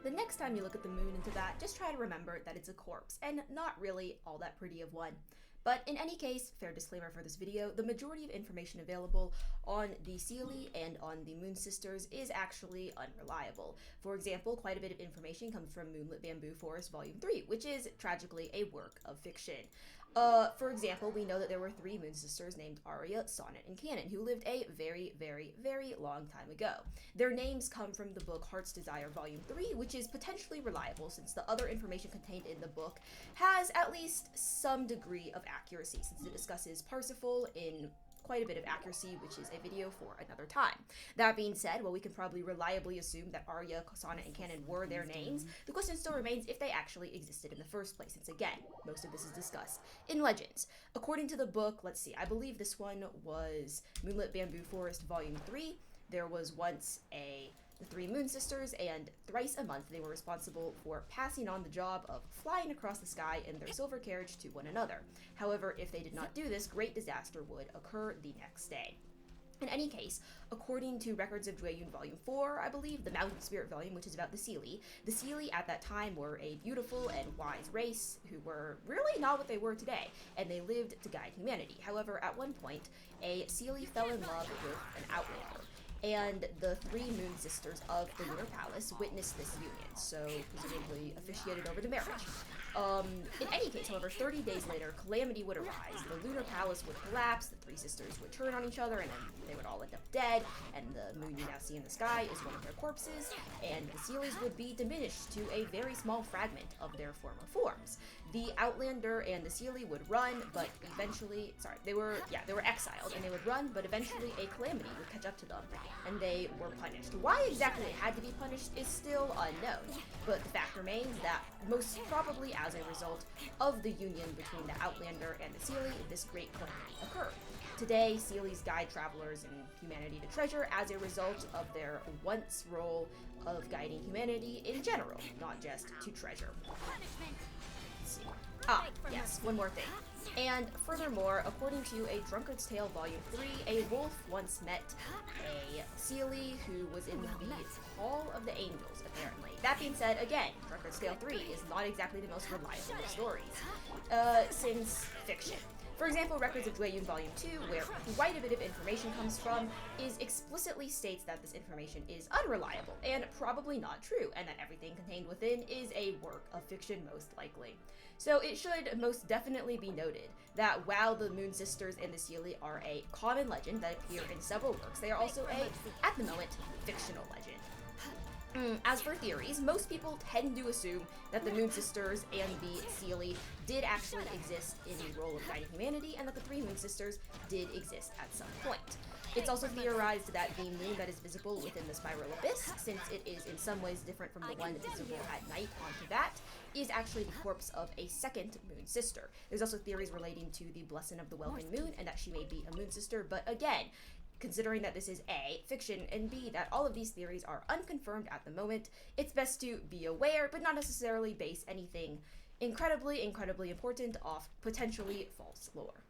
The next time you look at the moon in Teyvat, just try to remember that it's a corpse, and not really all that pretty of one. But in any case, fair disclaimer for this video, the majority of information available on the Seelie and on the Moon Sisters is actually unreliable. For example, quite a bit of information comes from Moonlit Bamboo Forest Volume 3, which is tragically a work of fiction. For example, we know that there were 3 Moon Sisters named Aria, Sonnet, and Canon, who lived a very, very, very long time ago. Their names come from the book Heart's Desire Volume 3, which is potentially reliable since the other information contained in the book has at least some degree of accuracy, since it discusses Parsifal in quite a bit of accuracy, which is a video for another time. That being said, while we can probably reliably assume that Aria, Sonnet, and Canon were their names, the question still remains if they actually existed in the first place, since again, most of this is discussed in Legends. According to the book, let's see, I believe this one was Moonlit Bamboo Forest Volume 3, there was once the 3 Moon Sisters, and thrice a month they were responsible for passing on the job of flying across the sky in their silver carriage to one another. However, if they did not do this, great disaster would occur the next day. In any case, according to records of Jueyun Volume 4, I believe, the Mountain Spirit Volume, which is about the Seelie at that time were a beautiful and wise race who were really not what they were today, and they lived to guide humanity. However, at one point, a Seelie fell in love with an outlander, and the 3 Moon Sisters of the Lunar Palace witnessed this union, so presumably officiated over the marriage. In any case, however, 30 days later, calamity would arise. The Lunar Palace would collapse, the 3 sisters would turn on each other, and then they would all end up dead, and the moon you now see in the sky is one of their corpses, and the Seelies would be diminished to a very small fragment of their former forms. The outlander and the Seelie would run, but eventually, they were exiled, and they would run, but eventually a calamity would catch up to them, and they were punished. Why exactly they had to be punished is still unknown, but the fact remains that most probably as a result of the union between the outlander and the Seelie, this great calamity occurred. Today, Seelies guide travelers and humanity to treasure as a result of their once role of guiding humanity in general, not just to treasure. Let's see. Yes, one more thing. And furthermore, according to A Drunkard's Tale Volume 3, a wolf once met a Seelie who was in the Hall of the Angels, apparently. That being said, again, Drunkard's Tale 3 is not exactly the most reliable of stories, since fiction. For example, records of Jueyun Volume 2, where quite a bit of information comes from, explicitly states that this information is unreliable and probably not true, and that everything contained within is a work of fiction most likely. So it should most definitely be noted that while the Moon Sisters and the Seelie are a common legend that appear in several works, they are also a, at the moment, fictional legend. As for theories, most people tend to assume that the Moon Sisters and the Seelie did actually exist in the role of guiding humanity, and that the 3 Moon Sisters did exist at some point. It's also theorized that the moon that is visible within the spiral abyss, since it is in some ways different from the one visible at night on Teyvat, is actually the corpse of a second Moon Sister. There's also theories relating to the Blessing of the Welkin Moon, and that she may be a Moon Sister, but again, considering that this is A, fiction, and B, that all of these theories are unconfirmed at the moment, it's best to be aware, but not necessarily base anything incredibly important off potentially false lore.